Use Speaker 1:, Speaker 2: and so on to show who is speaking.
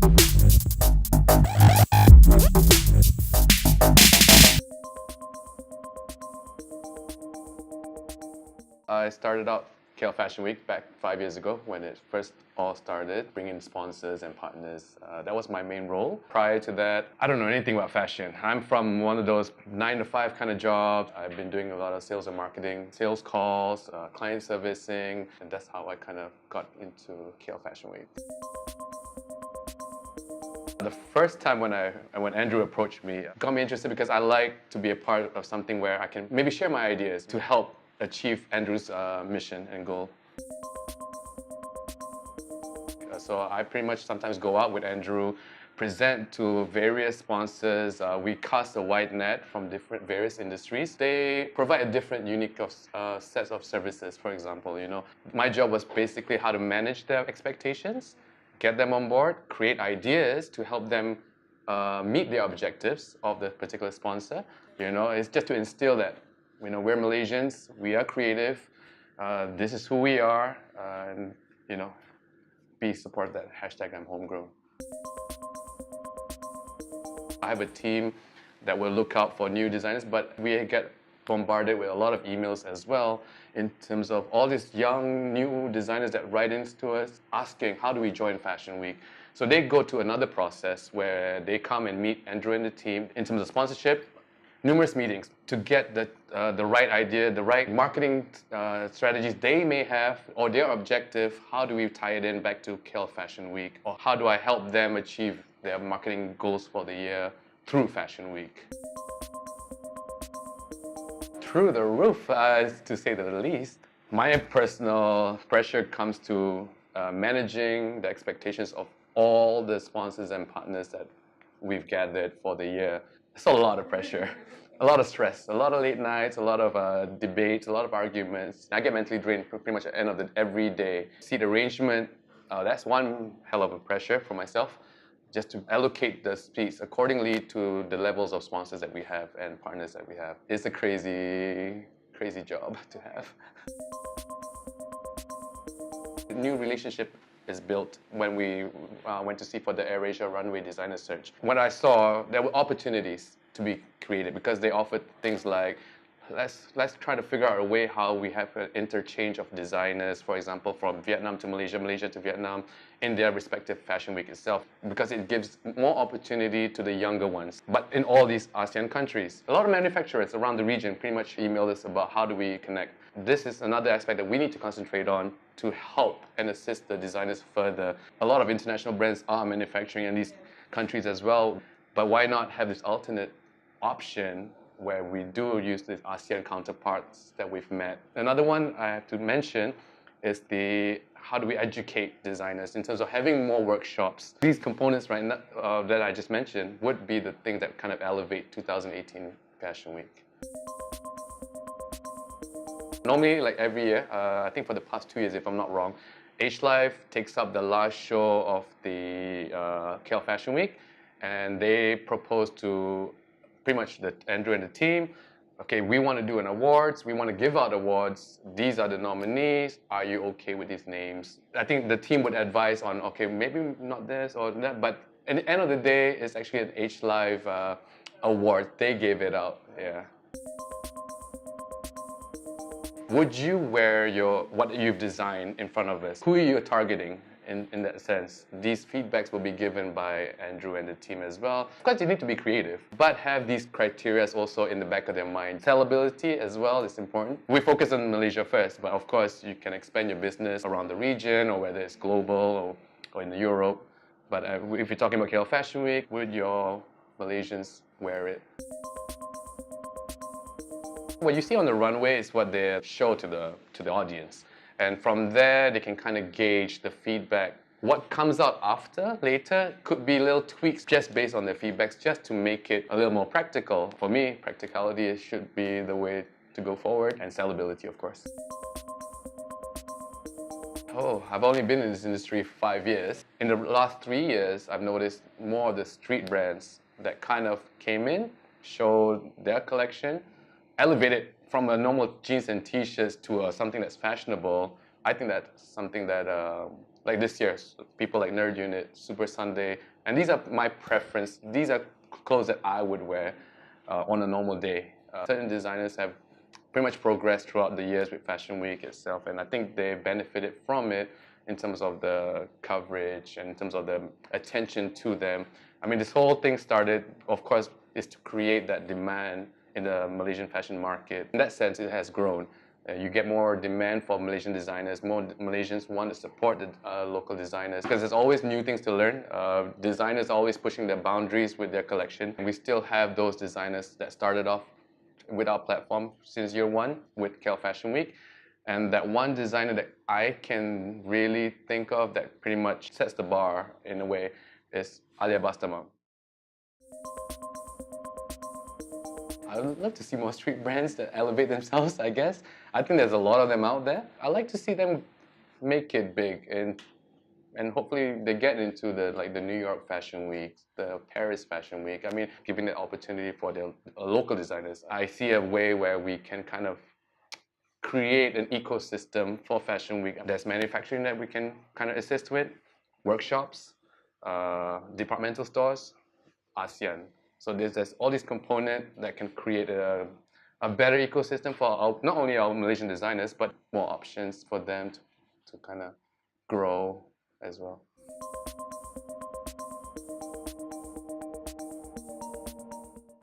Speaker 1: I started out KL Fashion Week back 5 years ago when it first all started, bringing in sponsors and partners. That was my main role. Prior to that, I don't know anything about fashion. I'm from one of those 9 to 5 kind of jobs. I've been doing a lot of sales and marketing, sales calls, client servicing, and that's how I kind of got into KL Fashion Week. The first time when Andrew approached me, got me interested because I like to be a part of something where I can maybe share my ideas to help achieve Andrew's mission and goal. So I pretty much sometimes go out with Andrew, present to various sponsors. We cast a wide net from various industries. They provide a different, unique sets of services. For example, my job was basically how to manage their expectations, get them on board, create ideas to help them meet their objectives of the particular sponsor. It's just to instill that, we're Malaysians, we are creative, this is who we are, and, please support that hashtag I'm homegrown. I have a team that will look out for new designers, but we get bombarded with a lot of emails as well in terms of all these young, new designers that write into us asking, how do we join Fashion Week? So they go to another process where they come and meet Andrew and the team in terms of sponsorship, numerous meetings to get the right idea, the right marketing strategies they may have, or their objective. How do we tie it in back to KL Fashion Week? Or how do I help them achieve their marketing goals for the year through Fashion Week? Through the roof, to say the least. My personal pressure comes to managing the expectations of all the sponsors and partners that we've gathered for the year. It's a lot of pressure, a lot of stress, a lot of late nights, a lot of debates, a lot of arguments. I get mentally drained pretty much at the end of every day. Seat arrangement, that's one hell of a pressure for myself, just to allocate the seats accordingly to the levels of sponsors that we have and partners that we have. It's a crazy, crazy job to have. A new relationship is built when we went to see for the AirAsia runway designer search. When I saw there were opportunities to be created because they offered things like, let's try to figure out a way how we have an interchange of designers, for example, from Vietnam to Malaysia, Malaysia to Vietnam, in their respective Fashion Week itself, because it gives more opportunity to the younger ones. But in all these ASEAN countries, a lot of manufacturers around the region pretty much emailed us about how do we connect. This is another aspect that we need to concentrate on to help and assist the designers further. A lot of international brands are manufacturing in these countries as well, but why not have this alternate option where we do use these ASEAN counterparts that we've met. Another one I have to mention is how do we educate designers in terms of having more workshops. These components right now, that I just mentioned would be the things that kind of elevate 2018 Fashion Week. Normally, like every year, I think for the past 2 years, if I'm not wrong, H Life takes up the last show of the KL Fashion Week, and they propose to pretty much Andrew and the team, okay, we want to do an awards, we want to give out awards, these are the nominees, are you okay with these names? I think the team would advise on, okay, maybe not this or that, but at the end of the day, it's actually an H Live award. They gave it out, yeah. Would you wear what you've designed in front of us? Who are you targeting in that sense? These feedbacks will be given by Andrew and the team as well. Of course, you need to be creative, but have these criteria also in the back of their mind. Sellability as well is important. We focus on Malaysia first, but of course, you can expand your business around the region or whether it's global or in Europe. But if you're talking about KL Fashion Week, would your Malaysians wear it? What you see on the runway is what they show to the audience. And from there, they can kind of gauge the feedback. What comes out later, could be little tweaks just based on their feedbacks, just to make it a little more practical. For me, practicality should be the way to go forward, and sellability, of course. Oh, I've only been in this industry 5 years. In the last 3 years, I've noticed more of the street brands that kind of came in, showed their collection, elevated from a normal jeans and t-shirts to something that's fashionable. I think that's something that Like this year, people like Nerd Unit, Super Sunday, and these are my preference. These are clothes that I would wear on a normal day. Certain designers have pretty much progressed throughout the years with Fashion Week itself, and I think they benefited from it in terms of the coverage and in terms of the attention to them. I mean, this whole thing started, of course, is to create that demand in the Malaysian fashion market. In that sense, it has grown. You get more demand for Malaysian designers. More Malaysians want to support the local designers because there's always new things to learn. Designers are always pushing their boundaries with their collection. And we still have those designers that started off with our platform since year one with KL Fashion Week. And that one designer that I can really think of that pretty much sets the bar in a way is Alia Bastama. I would love to see more street brands that elevate themselves, I guess. I think there's a lot of them out there. I like to see them make it big and hopefully they get into the New York Fashion Week, the Paris Fashion Week. I mean, giving the opportunity for the local designers. I see a way where we can kind of create an ecosystem for Fashion Week. There's manufacturing that we can kind of assist with, workshops, departmental stores, ASEAN. So there's all these components that can create a better ecosystem for not only our Malaysian designers, but more options for them to kind of grow as well.